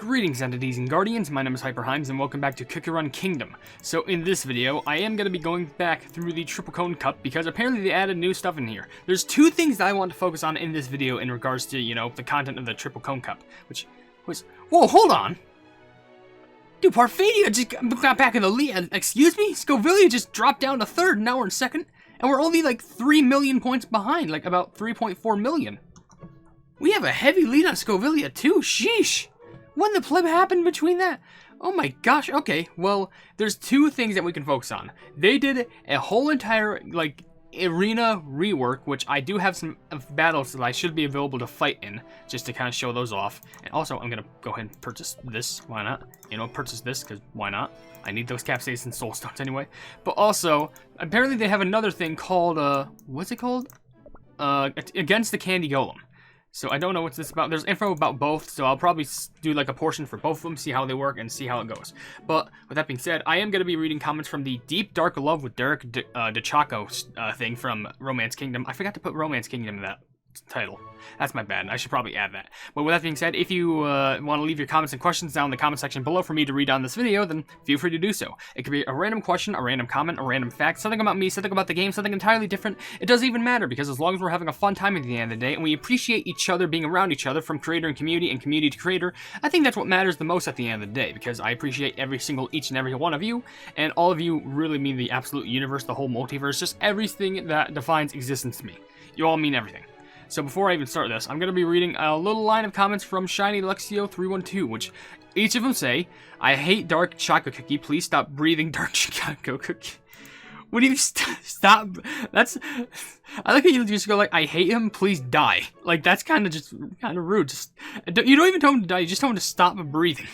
Greetings, entities and guardians. My name is HyperHimes, and welcome back to Cookie Run Kingdom. So in this video, I am going to be going back through the Triple Cone Cup because apparently they added new stuff in here. There's two things that I want to focus on in this video in regards to, you know, the content of the Triple Cone Cup, which was... Whoa, hold on! Dude, Parfadia just got back in the lead. Excuse me? Scovilia just dropped down to third, and now we're in second, and we're only like 3 million points behind, like about 3.4 million. We have a heavy lead on Scovilia too, sheesh! When the pleb happened between that? Oh my gosh, okay, well, there's two things that we can focus on. They did a whole entire, like, arena rework, which I do have some battles that I should be available to fight in, just to kind of show those off. And also, I'm gonna go ahead and purchase this, why not? You know, purchase this, because why not? I need those capsaicin and soul stones anyway. But also, apparently they have another thing called, what's it called? Against the Candy Golem. So I don't know what's this about. There's info about both, so I'll probably do like a portion for both of them, see how they work, and see how it goes. But with that being said, I am going to be reading comments from the Deep Dark Love with Derek DeChaco thing from Romance Kingdom. I forgot to put Romance Kingdom in that title. That's my bad. I should probably add that. But with that being said, if you want to leave your comments and questions down in the comment section below for me to read on this video, then feel free to do so. It could be a random question, a random comment, a random fact, something about me, something about the game, something entirely different. It doesn't even matter, because as long as we're having a fun time at the end of the day and we appreciate each other being around each other from creator and community to creator, I think that's what matters the most at the end of the day, because I appreciate each and every one of you, and all of you really mean the absolute universe, the whole multiverse, just everything that defines existence to me. You all mean everything. So before I even start this, I'm going to be reading a little line of comments from Shiny Lexio 312, which each of them say, I hate dark chocolate cookie, please stop breathing dark chocolate cookie. What do you stop? That's, I like how you just go like, I hate him, please die. Like, that's kind of rude. Just, you don't even tell him to die, you just tell him to stop breathing.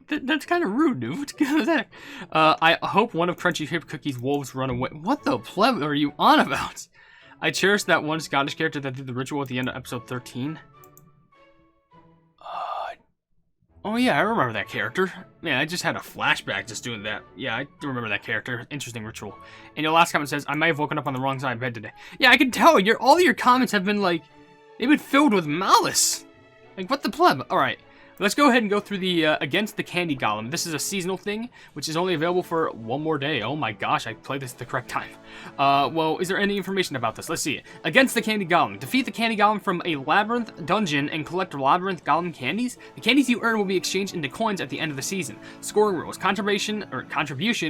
That's kind of rude, dude. What's going on with that? I hope one of Crunchy Chip Cookie's wolves run away. What the pleb are you on about? I cherish that one Scottish character that did the ritual at the end of episode 13. Oh yeah, I remember that character. Yeah, I just had a flashback just doing that. Yeah, I do remember that character. Interesting ritual. And your last comment says, I might have woken up on the wrong side of bed today. Yeah, I can tell. All your comments have been like, they've been filled with malice. Like, what the pleb? Alright. Let's go ahead and go through the Against the Candy Golem. This is a seasonal thing, which is only available for one more day. Oh my gosh, I played this at the correct time. Well, is there any information about this? Let's see it. Against the Candy Golem. Defeat the Candy Golem from a labyrinth dungeon and collect labyrinth golem candies. The candies you earn will be exchanged into coins at the end of the season. Scoring rules. Contribution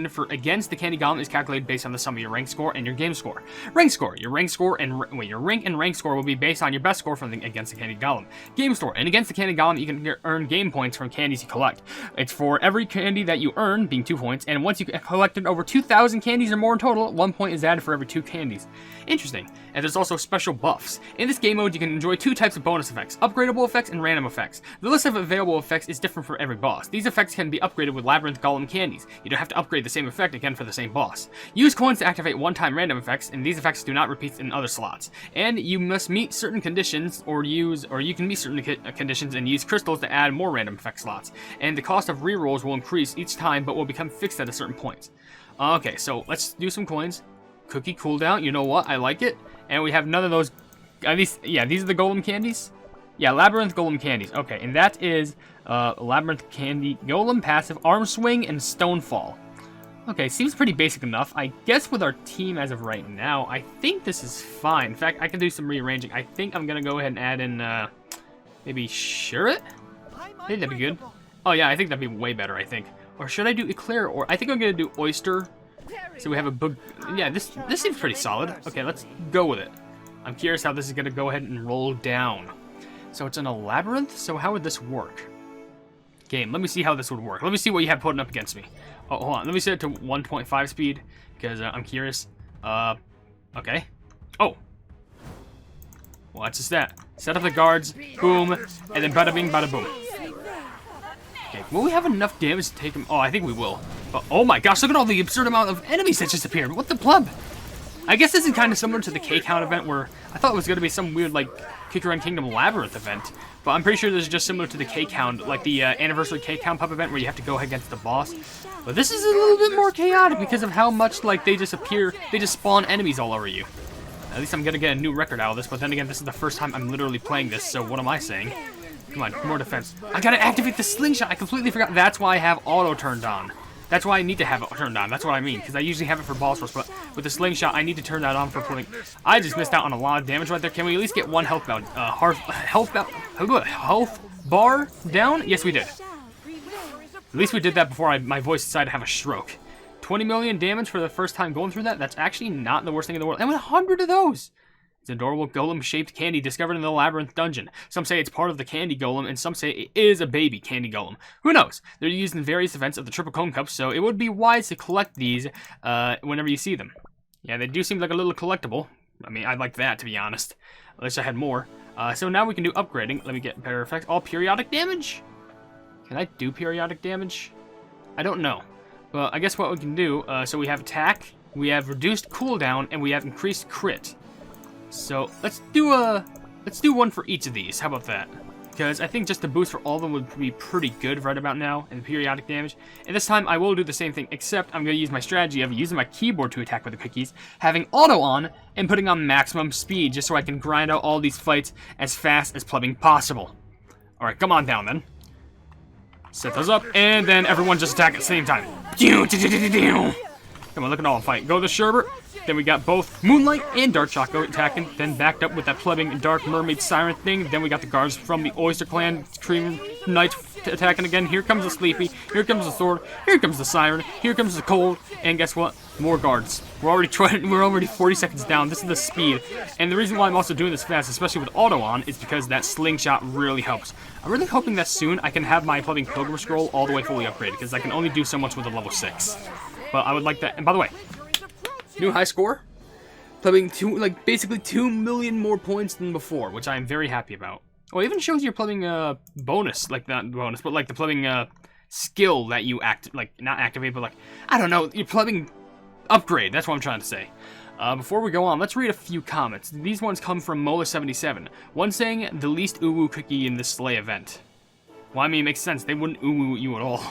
for Against the Candy Golem is calculated based on the sum of your rank score and your game score. Rank score. Your rank and rank score will be based on your best score from the Against the Candy Golem. Game score. And Against the Candy Golem, you can earn game points from candies you collect. It's for every candy that you earn, being 2 points, and once you collected over 2,000 candies or more in total, 1 point is added for every 2 candies. Interesting. And there's also special buffs. In this game mode, you can enjoy 2 types of bonus effects, upgradable effects and random effects. The list of available effects is different for every boss. These effects can be upgraded with Labyrinth Golem candies. You don't have to upgrade the same effect again for the same boss. Use coins to activate one-time random effects, and these effects do not repeat in other slots. And you must meet certain conditions, or you can meet certain conditions and use crystals to add more random effect slots. And the cost of rerolls will increase each time, but will become fixed at a certain point. Okay, so let's do some coins. Cookie cooldown, you know what? I like it. And we have none of those. At least, yeah, these are the Golem candies. Yeah, Labyrinth Golem candies. Okay, and that is Labyrinth Candy Golem passive, Arm Swing, and Stonefall. Okay, seems pretty basic enough. I guess with our team as of right now, I think this is fine. In fact, I can do some rearranging. I think I'm gonna go ahead and add in maybe Shuret? I think that'd be good. Oh yeah, I think that'd be way better, I think. Or should I do Eclair? Or I think I'm gonna do Oyster. So we have a bug. Yeah, this seems pretty solid. Okay, let's go with it. I'm curious how this is gonna go ahead and roll down. So it's in a labyrinth? So how would this work? Game, let me see how this would work. Let me see what you have putting up against me. Oh, hold on. Let me set it to 1.5 speed, because I'm curious. Okay. Oh. Well, that's just that. Set up the guards, boom, and then bada bing, bada boom. Okay, will we have enough damage to take him? Oh, I think we will. But, oh my gosh, look at all the absurd amount of enemies that just appeared. What the pleb? I guess this is kind of similar to the K-Count event, where I thought it was going to be some weird, like, Cookie Run Kingdom Labyrinth event. But I'm pretty sure this is just similar to the K-Count, like the Anniversary K-Count Pup event, where you have to go against the boss. But this is a little bit more chaotic because of how much, like, they just spawn enemies all over you. At least I'm going to get a new record out of this, but then again, this is the first time I'm literally playing this, so what am I saying? Come on, more defense. I gotta activate the slingshot. I completely forgot. That's why I have auto turned on. That's why I need to have it turned on. That's what I mean, because I usually have it for ball source, but with the slingshot, I need to turn that on for pulling. I just missed out on a lot of damage right there. Can we at least get one health bar down? Yes, we did. At least we did that before my voice decided to have a stroke. 20 million damage for the first time going through that? That's actually not the worst thing in the world. And 100 of those! It's an adorable golem-shaped candy discovered in the labyrinth dungeon. Some say it's part of the candy golem, and some say it is a baby candy golem. Who knows? They're used in various events of the Triple Cone Cup, so it would be wise to collect these whenever you see them. Yeah, they do seem like a little collectible. I mean, I'd like that, to be honest. I wish I had more. So now we can do upgrading. Let me get better effects. All periodic damage? Can I do periodic damage? I don't know. Well, I guess what we can do, so we have attack, we have reduced cooldown, and we have increased crit. So let's do one for each of these. How about that? Because I think just the boost for all of them would be pretty good right about now, and periodic damage. And this time I will do the same thing, except I'm going to use my strategy of using my keyboard to attack with the cookies, having auto on, and putting on maximum speed, just so I can grind out all these fights as fast as plumbing possible. Alright, come on down then. Set those up, and then everyone just attack at the same time. Come on, look at all the fight. Go to Sherbert. Then we got both Moonlight and Dark Choco attacking. Then backed up with that plumbing Dark Mermaid Siren thing. Then we got the guards from the Oyster Clan Cream Knights attacking again. Here comes the Sleepy. Here comes the Sword. Here comes the Siren. Here comes the Cold. And guess what? More guards. We're already 40 seconds down. This is the speed. And the reason why I'm also doing this fast, especially with auto on, is because that slingshot really helps. I'm really hoping that soon I can have my plumbing Pilgrim Scroll all the way fully upgraded, because I can only do so much with a level 6. But I would like that. And by the way, new high score, plumbing basically 2 million more points than before, which I am very happy about. Oh, it even shows your plumbing bonus, like not bonus, but like the plumbing skill that you not activate, but like, I don't know, your plumbing upgrade. That's what I'm trying to say. Before we go on, let's read a few comments. These ones come from Mola77. One saying the least uwu cookie in this Slay event. Well, I mean, it makes sense. They wouldn't uwu you at all.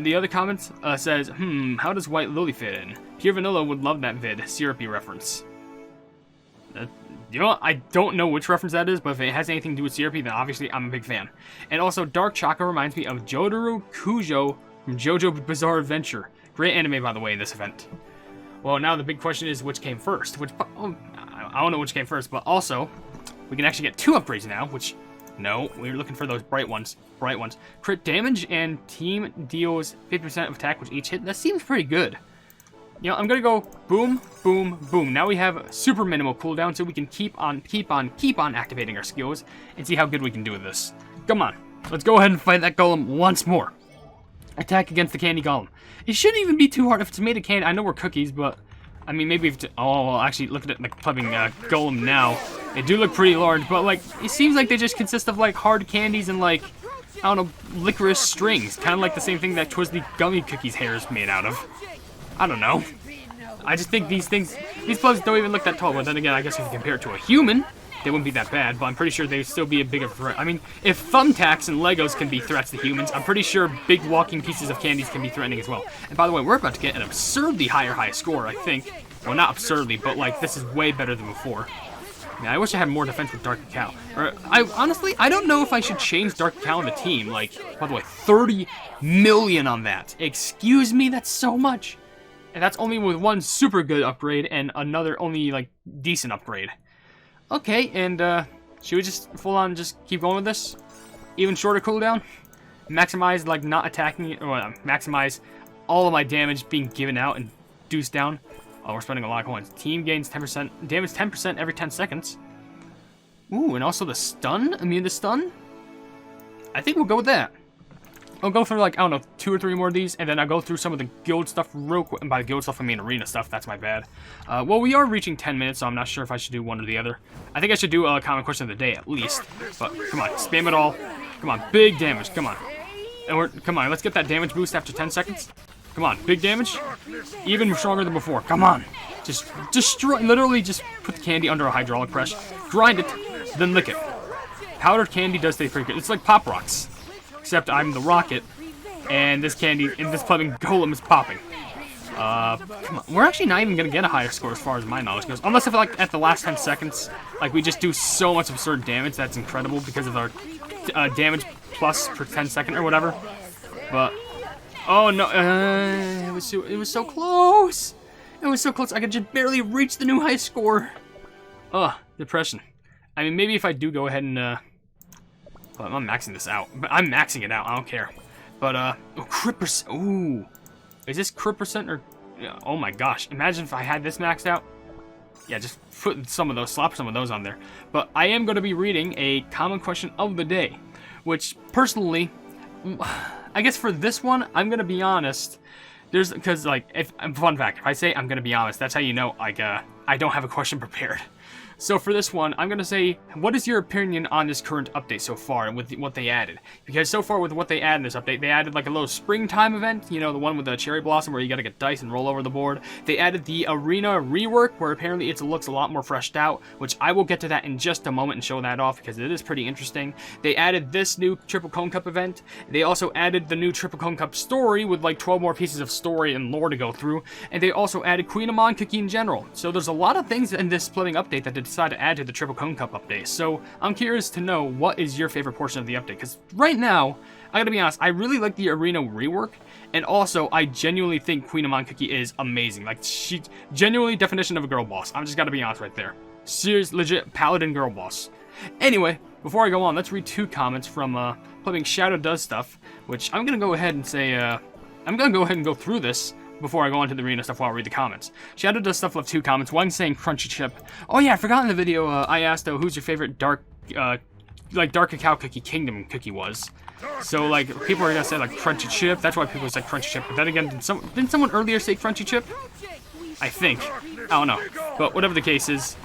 The other comment says, how does White Lily fit in? Pure Vanilla would love that vid. Syrupy reference. You know, I don't know which reference that is, but if it has anything to do with Syrupy, then obviously I'm a big fan. And also, Dark Choco reminds me of Jotaro Kujo from JoJo Bizarre Adventure. Great anime, by the way, in this event. Well, now the big question is, which came first? I don't know which came first, but also, we can actually get 2 upgrades now, which... No, we're looking for those bright ones. Bright ones. Crit damage and team deals 50% of attack with each hit. That seems pretty good. You know, I'm gonna go boom, boom, boom. Now we have super minimal cooldown, so we can keep on activating our skills and see how good we can do with this. Come on, let's go ahead and fight that golem once more. Attack against the candy golem. It shouldn't even be too hard if it's made of candy. I know we're cookies, but I mean, maybe if well, actually, look at the plumbing golem now. They do look pretty large, but like, it seems like they just consist of like hard candies and like, I don't know, licorice strings. Kind of like the same thing that Twizzly Gummy Cookies hair is made out of. I don't know. I just think these plugs don't even look that tall. But then again, I guess if you compare it to a human, they wouldn't be that bad. But I'm pretty sure they'd still be a bigger threat. I mean, if thumbtacks and Legos can be threats to humans, I'm pretty sure big walking pieces of candies can be threatening as well. And by the way, we're about to get an absurdly high score, I think. Well, not absurdly, but like, this is way better than before. Yeah, I wish I had more defense with Dark Cacao. Or, honestly, I don't know if I should change Dark Cacao on the team. Like, by the way, 30 million on that. Excuse me, that's so much. And that's only with one super good upgrade and another only, like, decent upgrade. Okay, and, should we just full on just keep going with this? Even shorter cooldown? Maximize, like, not attacking, or maximize all of my damage being given out and deuce down. Oh, we're spending a lot of coins. Team gains 10%, damage 10% every 10 seconds. Ooh, and also the stun? Immune to stun? I think we'll go with that. I'll go for like, I don't know, 2 or 3 more of these, and then I'll go through some of the guild stuff real quick. And by guild stuff, I mean arena stuff. That's my bad. Well, we are reaching 10 minutes, so I'm not sure if I should do one or the other. I think I should do a common question of the day at least. But come on, spam it all. Come on, big damage. Come on. And come on, let's get that damage boost after 10 seconds. Come on, big damage. Even stronger than before. Come on. Just destroy, literally just put the candy under a hydraulic press. Grind it, then lick it. Powdered candy does taste pretty good. It's like Pop Rocks. Except I'm the rocket, and this candy, and this plumbing golem is popping. Come on. We're actually not even going to get a higher score as far as my knowledge goes. Unless if, like, at the last 10 seconds, like, we just do so much absurd damage that's incredible because of our damage plus per 10 second or whatever. But oh no, it was so close. It was so close. I could just barely reach the new high score. Ugh, depression. I mean, maybe if I do go ahead and well, I'm maxing this out, but I'm maxing it out. I don't care. But oh, crit percent. Ooh, is this crit percent or? Oh my gosh! Imagine if I had this maxed out. Yeah, just put some of those, slap some of those on there. But I am going to be reading a common question of the day, which personally, I guess for this one, I'm going to be honest. Because like, fun fact, if I say I'm going to be honest, that's how you know, like, I don't have a question prepared. So for this one, I'm going to say, what is your opinion on this current update so far with what they added? Because so far with what they added in this update, they added like a little springtime event, you know, the one with the cherry blossom where you got to get dice and roll over the board. They added the arena rework where apparently it looks a lot more freshed out, which I will get to that in just a moment and show that off because it is pretty interesting. They added this new Triple Cone Cup event. They also added the new Triple Cone Cup story with like 12 more pieces of story and lore to go through. And they also added Queen Amon Cookie in general. So there's a lot of things in this splitting update that they decided to add to the Triple Cone Cup update. So I'm curious to know what is your favorite portion of the update, because right now, I gotta be honest, I really like the arena rework, and also I genuinely think Queen Amon Cookie is amazing. Like, she genuinely definition of a girl boss. I'm just gotta be honest right there. Serious, legit paladin girl boss. Anyway, before I go on, let's read 2 comments from playing Shadow Does Stuff, which I'm gonna go ahead and say, I'm gonna go ahead and go through this before I go on to the arena stuff while I read the comments. Shadow Does Stuff left 2 comments, one saying Crunchy Chip. Oh yeah, I forgot in the video, I asked, who's your favorite dark cacao cookie kingdom cookie was. So, like, people are gonna say, like, Crunchy Chip, that's why people say Crunchy Chip, but then again, didn't someone earlier say Crunchy Chip? I think. I don't know. But whatever the case is,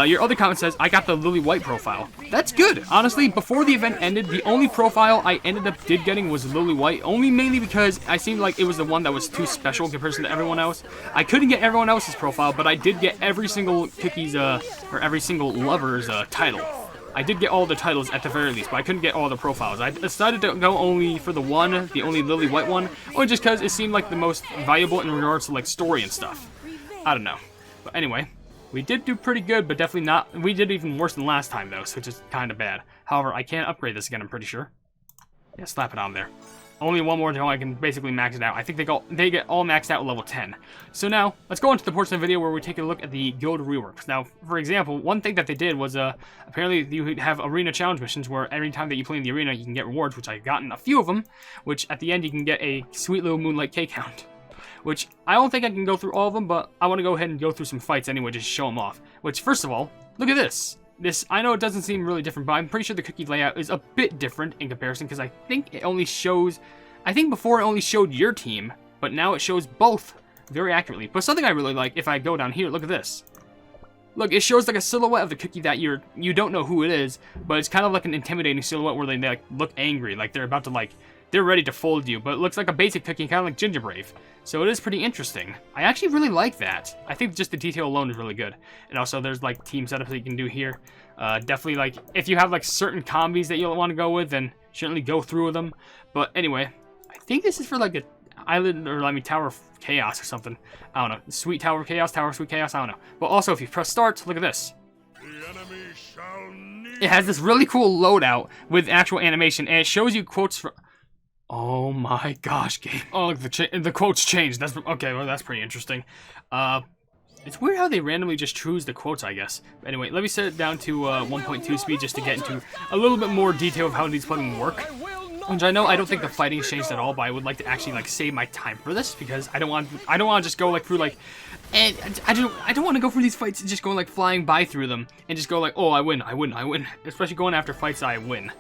your other comment says, I got the Lily White profile. That's good. Honestly, before the event ended, the only profile I did getting was Lily White, only mainly because I seemed like it was the one that was too special in comparison to everyone else. I couldn't get everyone else's profile, but I did get every single cookie's, or every single lover's, title. I did get all the titles at the very least, but I couldn't get all the profiles. I decided to go only for the only Lily White one, only just because it seemed like the most valuable in regards to, like, story and stuff. I don't know. But anyway, we did do pretty good, but definitely not. We did even worse than last time, though, which is kind of bad. However, I can't upgrade this again, I'm pretty sure. Yeah, slap it on there. Only one more until I can basically max it out. I think they get all maxed out at level 10. So now, let's go into the portion of the video where we take a look at the guild reworks. Now, for example, one thing that they did was, apparently you have arena challenge missions where every time that you play in the arena, you can get rewards, which I've gotten a few of them, which at the end you can get a sweet little Moonlight Cake Hound. Which, I don't think I can go through all of them, but I want to go ahead and go through some fights anyway, just to show them off. Which, first of all, look at this. I know it doesn't seem really different, but I'm pretty sure the cookie layout is a bit different in comparison, because I think it only shows, I think before it only showed your team, but now it shows both very accurately. But something I really like, if I go down here, look at this. Look, it shows like a silhouette of the cookie that you don't know who it is, but it's kind of like an intimidating silhouette where they like look angry, like they're about to like, they're ready to fold you, but it looks like a basic cookie, kind of like Ginger Brave. So it is pretty interesting. I actually really like that. I think just the detail alone is really good. And also there's like team setups that you can do here. Definitely like, if you have like certain combis that you'll want to go with, then certainly go through with them. But anyway, I think this is for like a island, or I mean Tower of Chaos or something. I don't know. Sweet Tower of Chaos, Tower of Sweet Chaos, I don't know. But also if you press start, look at this. It has this really cool loadout with actual animation, and it shows you quotes from... Oh my gosh, game. Oh, look, the quotes changed. That's okay, well, that's pretty interesting. It's weird how they randomly just choose the quotes, I guess. But anyway, let me set it down to 1.2 speed just to get into a little bit more detail of how these plugins work. Which I know I don't think the fighting has changed at all, but I would like to actually like save my time for this because I don't want to just go like through like, and I don't want to go through these fights and just go like flying by through them and just go like, oh, I win, especially going after fights I win.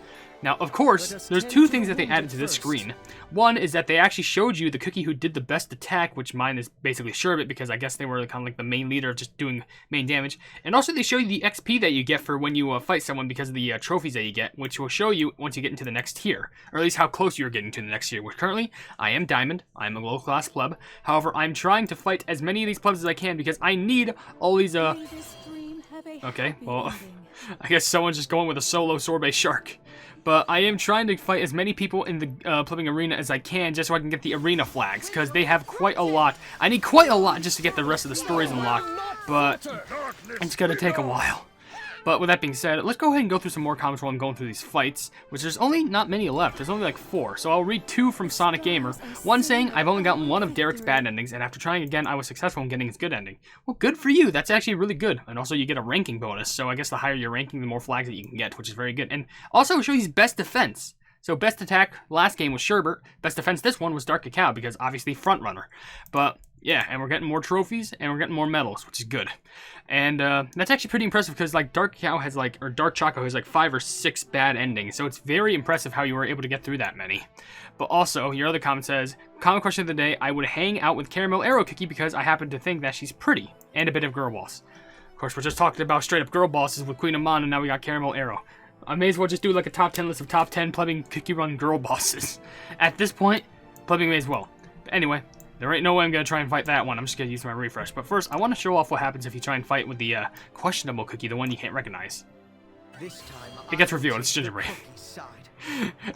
Now, of course, there's 2 things that they added to this screen. One is that they actually showed you the cookie who did the best attack, which mine is basically Sherbet, because I guess they were kind of like the main leader, just doing main damage. And also they show you the XP that you get for when you fight someone because of the trophies that you get, which will show you once you get into the next tier, or at least how close you're getting to the next tier, which currently, I am Diamond, I'm a low-class pleb. However, I'm trying to fight as many of these plebs as I can because I need all these, Okay, well, I guess someone's just going with a solo sorbet shark. But I am trying to fight as many people in the plumbing arena as I can just so I can get the arena flags, because they have quite a lot. I need quite a lot just to get the rest of the stories unlocked, but it's going to take a while. But with that being said, let's go ahead and go through some more comments while I'm going through these fights, which there's only not many left. There's only like 4. So I'll read 2 from Sonic Gamer. One saying, I've only gotten 1 of Derek's bad endings, and after trying again, I was successful in getting his good ending. Well, good for you. That's actually really good. And also you get a ranking bonus. So I guess the higher your ranking, the more flags that you can get, which is very good. And also it shows you best defense. So best attack last game was Sherbert. Best defense this one was Dark Cacao, because obviously front runner. But yeah, and we're getting more trophies and we're getting more medals, which is good. And that's actually pretty impressive because like Dark Cacao has like, or Dark Choco has like 5 or 6 bad endings. So it's very impressive how you were able to get through that many. But also, your other comment says, common question of the day, I would hang out with Caramel Arrow Cookie because I happen to think that she's pretty and a bit of girl boss. Of course, we're just talking about straight up girl bosses with Queen Amon, and now we got Caramel Arrow. I may as well just do like a top 10 list of top 10 Plebbing Cookie Run girl bosses. At this point, Plebbing may as well. But anyway, there ain't no way I'm going to try and fight that one. I'm just going to use my refresh. But first, I want to show off what happens if you try and fight with the questionable cookie, the one you can't recognize. It gets revealed. It's Gingerbread.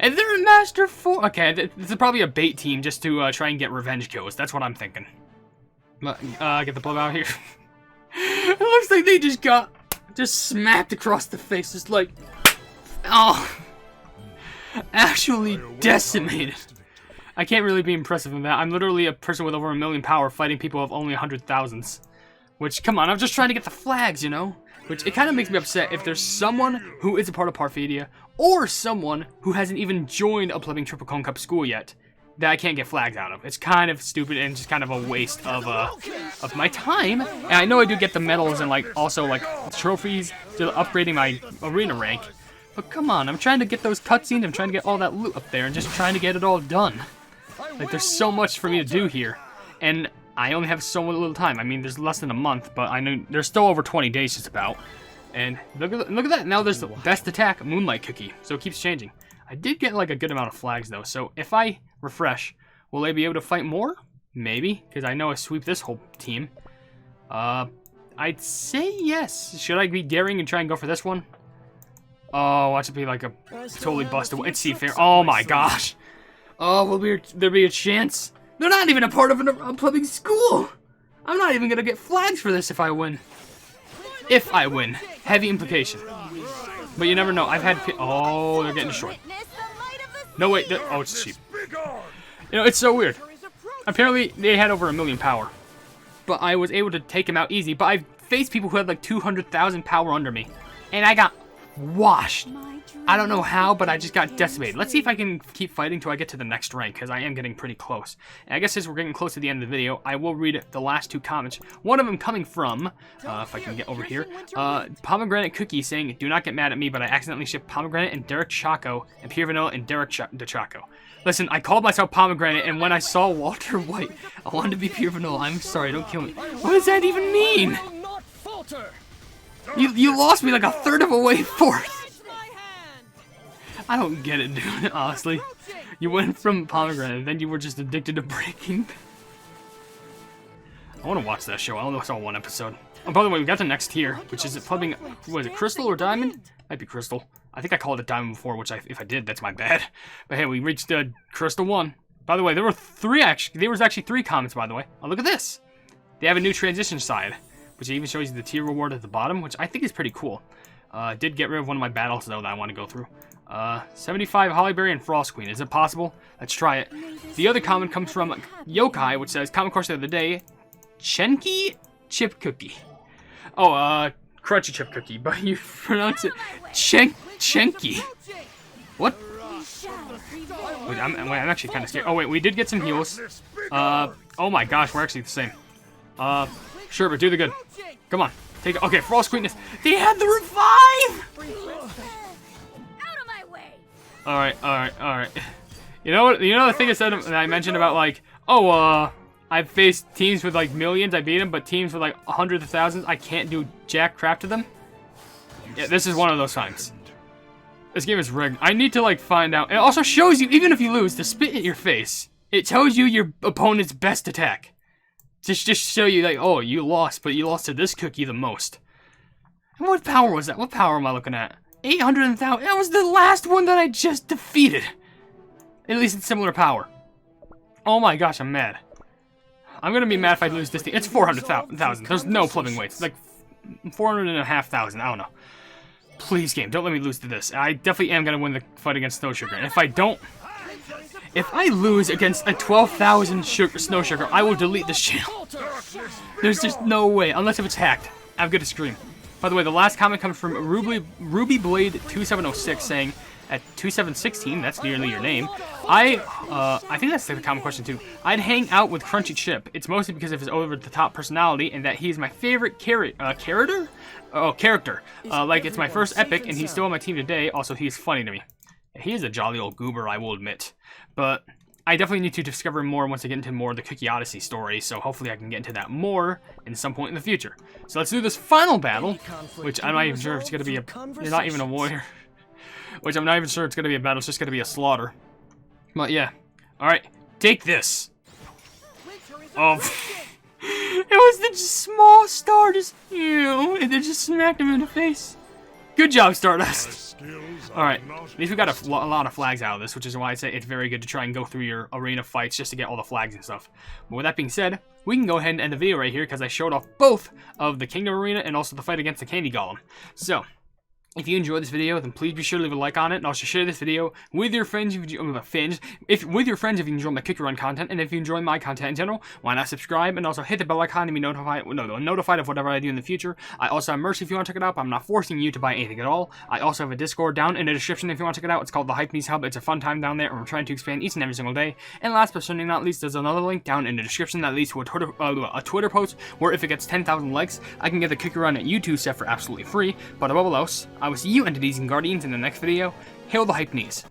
And they're in Master 4. Okay, this is probably a bait team just to try and get revenge kills. That's what I'm thinking. But, get the plug out here. It looks like they just smacked across the face. Just like... Oh, actually decimated. I can't really be impressive in that. I'm literally a person with over 1 million power fighting people of only 100,000s. Which, come on, I'm just trying to get the flags, you know? Which, it kind of makes me upset if there's someone who is a part of Parfadia, or someone who hasn't even joined a Plebbing Triple Cone Cup school yet, that I can't get flags out of. It's kind of stupid and just kind of a waste of my time. And I know I do get the medals and, like, also, like, trophies to upgrading my arena rank. But come on, I'm trying to get those cutscenes, I'm trying to get all that loot up there, and just trying to get it all done. Like, there's so much for me to do here, and I only have so little time. I mean, there's less than a month, but I know there's still over 20 days just about. And look at that, now there's the best attack, Moonlight Cookie, so it keeps changing. I did get, like, a good amount of flags, though, so if I refresh, will I be able to fight more? Maybe, because I know I sweep this whole team. I'd say yes. Should I be daring and try and go for this one? Oh, watch it be like a totally busted. It's Seafair. Oh my gosh. Oh, will there be a chance? They're not even a part of a Plebbing school. I'm not even gonna get flags for this if I win. If I win. Heavy implication. But you never know. I've had... Oh, they're getting short. No, wait. Oh, it's cheap. You know, it's so weird. Apparently, they had over 1 million power. But I was able to take them out easy. But I faced people who had like 200,000 power under me. And I got... washed. I don't know how, but I just got decimated. Let's see if I can keep fighting till I get to the next rank, because I am getting pretty close. And I guess since we're getting close to the end of the video, I will read the last 2 comments. One of them coming from, if I can get over here, Pomegranate Cookie saying, do not get mad at me, but I accidentally shipped Pomegranate and Derek Choco, and Pure Vanilla and Derek the Choco. Listen, I called myself Pomegranate, and when I saw Walter White, I wanted to be Pure Vanilla. I'm sorry, don't kill me. What does that even mean? You lost me like a third of a way forth. I don't get it, dude, honestly. You went from Pomegranate, then you were just addicted to breaking. I want to watch that show. I only saw 1 episode. Oh, by the way, we got the next tier, which is Plebbing, was it Crystal or Diamond? Might be Crystal. I think I called it Diamond before, which if I did, that's my bad. But hey, we reached Crystal 1. By the way, there was actually 3 comments, by the way. Oh, look at this. They have a new transition side, which even shows you the tier reward at the bottom, which I think is pretty cool. Did get rid of one of my battles, though, that I want to go through. 75 Hollyberry and Frost Queen. Is it possible? Let's try it. The other comment comes from Yokai, which says, common question of the day, Chenki Chip Cookie. Oh, Crunchy Chip Cookie, but you pronounce it Chenki. What? Wait, I'm actually kind of scared. Oh, wait, we did get some heals. Oh my gosh, we're actually the same. Sure, but do the good. Come on. Take it. Okay, Frost Queen. They had the revive! Alright. You know what? You know the thing that I mentioned about, like, oh, I've faced teams with, like, millions, I beat them, but teams with, like, hundreds of thousands, I can't do jack crap to them? Yeah, this is one of those times. This game is rigged. I need to, like, find out. It also shows you, even if you lose, to spit in your face. It tells you your opponent's best attack. Just show you, like, oh, you lost, but you lost to this cookie the most. And what power was that? What power am I looking at? 800,000. That was the last one that I just defeated. At least it's similar power. Oh my gosh, I'm mad. I'm gonna be mad if I lose this thing. It's 400,000. There's no Plebbing weights. Like 400,500. I don't know. Please, game, don't let me lose to this. I definitely am gonna win the fight against Snow Sugar. And if I don't, if I lose against a 12,000 Snow Sugar, I will delete this channel. There's just no way, unless if it's hacked. I'm gonna scream. By the way, the last comment comes from Ruby Blade 2706 saying, at 2716, that's nearly your name. I think that's the common question too. I'd hang out with Crunchy Chip. It's mostly because of his over-the-top personality and that he's my favorite character. Like it's my first epic, and he's still on my team today. Also, he's funny to me. He is a jolly old goober, I will admit. But I definitely need to discover more once I get into more of the Cookie Odyssey story, so hopefully I can get into that more in some point in the future. So let's do this final battle, which I'm not even sure if it's going to be you're not even a warrior. Which I'm not even sure it's going to be a battle, it's just going to be a slaughter. But yeah. Alright, take this. Oh. It was the small star just, and then just smacked him in the face. Good job, Stardust. Alright, at least we got a lot of flags out of this, which is why I say it's very good to try and go through your arena fights just to get all the flags and stuff. But with that being said, we can go ahead and end the video right here because I showed off both of the Kingdom Arena and also the fight against the Candy Golem. So, if you enjoyed this video, then please be sure to leave a like on it, and also share this video with your friends if you enjoy my Cookie Run content, and if you enjoy my content in general, why not subscribe, and also hit the bell icon to be notified of whatever I do in the future. I also have merch if you want to check it out, but I'm not forcing you to buy anything at all. I also have a Discord down in the description if you want to check it out. It's called the Hypenese Hub. It's a fun time down there, and we're trying to expand each and every single day. And last but certainly not least, there's another link down in the description that leads to a Twitter post, where if it gets 10,000 likes, I can get the Cookie Run at YouTube set for absolutely free. But above all else, I will see you entities and guardians in the next video. Hail the Hypenese.